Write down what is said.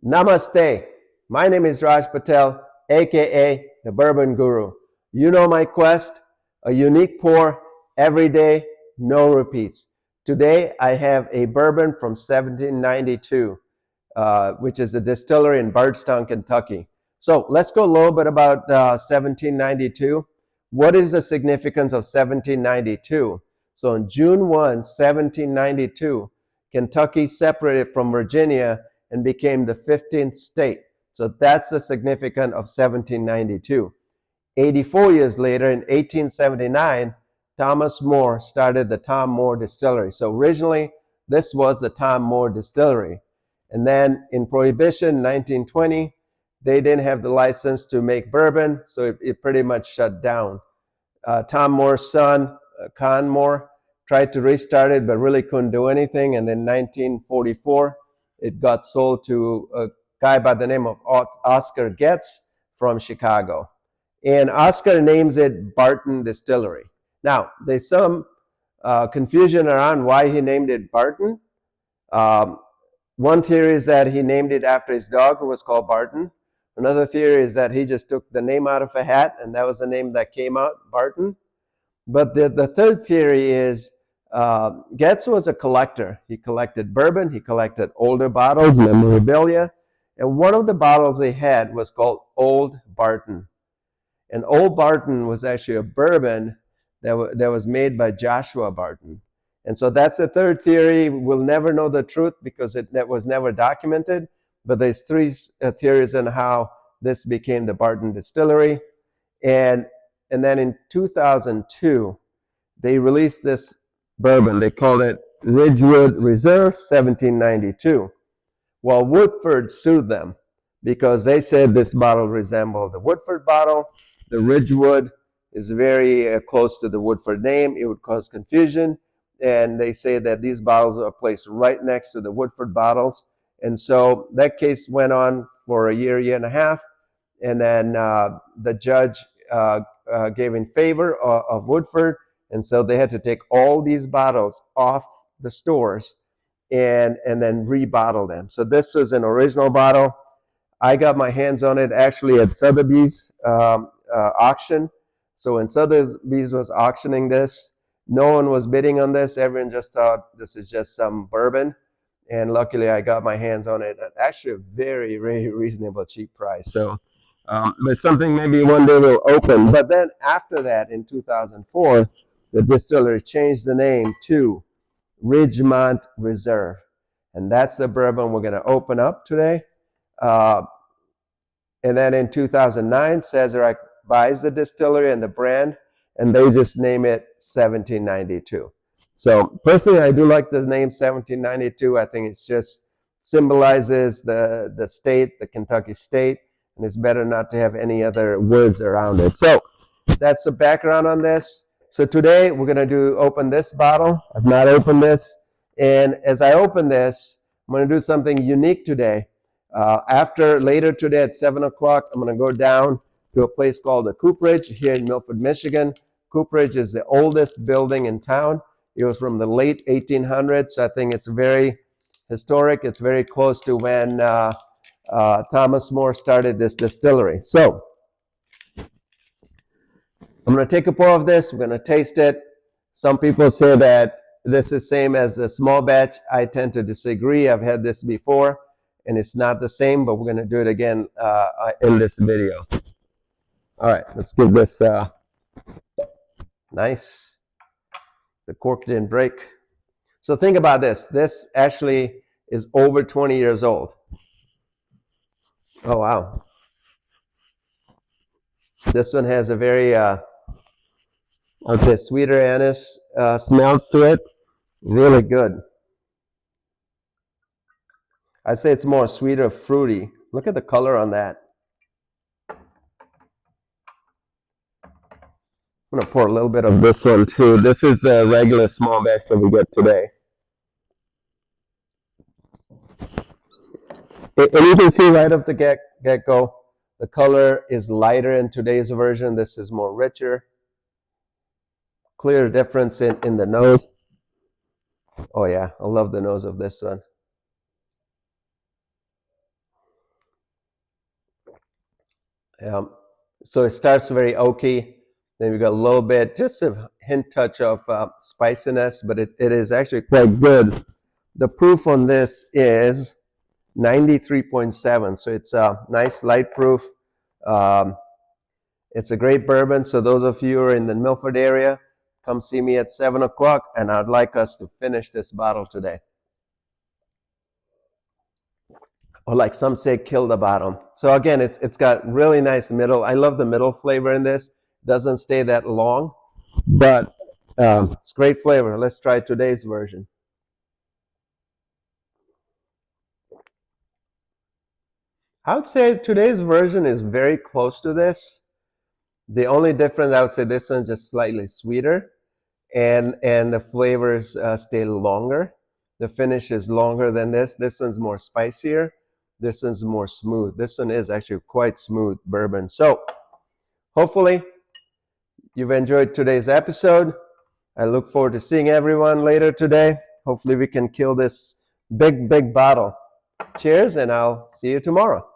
Namaste. My name is Raj Patel, aka the Bourbon Guru. You know my quest, a unique pour, every day, no repeats. Today I have a bourbon from 1792, which is a distillery in Bardstown, Kentucky. So let's go a little bit about 1792. What is the significance of 1792? So on June 1, 1792, Kentucky separated from Virginia and became the 15th state. So that's the significance of 1792. 84 years later, in 1879, Thomas More started the Tom More Distillery. So originally, this was the Tom More Distillery. And then in Prohibition, 1920, they didn't have the license to make bourbon, so it pretty much shut down. Tom Moore's son, Con More, tried to restart it, but really couldn't do anything. And then 1944, it got sold to a guy by the name of Oscar Getz from Chicago. And Oscar names it Barton Distillery. Now, there's some confusion around why he named it Barton. One theory is that he named it after his dog, who was called Barton. Another theory is that he just took the name out of a hat, and that was the name that came out, Barton. But the third theory is Getz was a collector. He collected bourbon, he collected older bottles, memorabilia, and one of the bottles they had was called Old Barton. And Old Barton was actually a bourbon that was made by Joshua Barton. And so that's the third theory. We'll never know the truth because that was never documented. But there's three theories on how this became the Barton Distillery. And then in 2002, they released this bourbon. They called it Ridgewood Reserve 1792. Well, Woodford sued them because they said this bottle resembled the Woodford bottle. The Ridgewood is very close to the Woodford name. It would cause confusion. And they say that these bottles are placed right next to the Woodford bottles. And so that case went on for a year and a half. And then the judge gave in favor of Woodford. And so they had to take all these bottles off the stores and then rebottle them. So this was an original bottle. I got my hands on it actually at Sotheby's auction. So when Sotheby's was auctioning this, no one was bidding on this. Everyone just thought this is just some bourbon. And luckily I got my hands on it at actually a very, very reasonable, cheap price. So, but something maybe one day will open. But then after that, in 2004, the distillery changed the name to Ridgemont Reserve. And that's the bourbon we're going to open up today. And then in 2009, Sazerac buys the distillery and the brand, and they just name it 1792. So personally, I do like the name 1792. I think it just symbolizes the state, the Kentucky state, and it's better not to have any other words around it. So that's the background on this. So today we're going to open this bottle. I've not opened this. And as I open this, I'm going to do something unique today. Later today at 7 o'clock, I'm going to go down to a place called the Cooperage here in Milford, Michigan. Cooperage is the oldest building in town. It was from the late 1800s. So I think it's very historic. It's very close to when Thomas More started this distillery. So I'm going to take a pour of this. We're going to taste it. Some people say that this is same as the small batch. I tend to disagree. I've had this before, and it's not the same, but we're going to do it again in this video. All right, let's give this nice. The cork didn't break. So think about this. This actually is over 20 years old. Oh, wow. This one has a very sweeter anise smell to it. Really good. I'd say it's more sweeter, fruity. Look at the color on that. I'm going to pour a little bit of this one too. This is the regular small batch that we get today. And you can see right off the get-go, the color is lighter in today's version. This is more richer. Clear difference in the nose. Oh yeah, I love the nose of this one. So it starts very oaky. Then we got a little bit, just a hint touch of spiciness, but it is actually quite good. The proof on this is 93.7, so it's a nice light proof. It's a great bourbon, so those of you who are in the Milford area, come see me at 7 o'clock, and I'd like us to finish this bottle today. Or like some say, kill the bottom. So again, it's got really nice middle. I love the middle flavor in this. Doesn't stay that long, but it's great flavor. Let's try today's version. I would say today's version is very close to this. The only difference, I would say this one's just slightly sweeter, and the flavors stay longer. The finish is longer than this. This one's more spicier. This one's more smooth. This one is actually quite smooth bourbon. So hopefully you've enjoyed today's episode. I look forward to seeing everyone later today. Hopefully we can kill this big bottle. Cheers, and I'll see you tomorrow.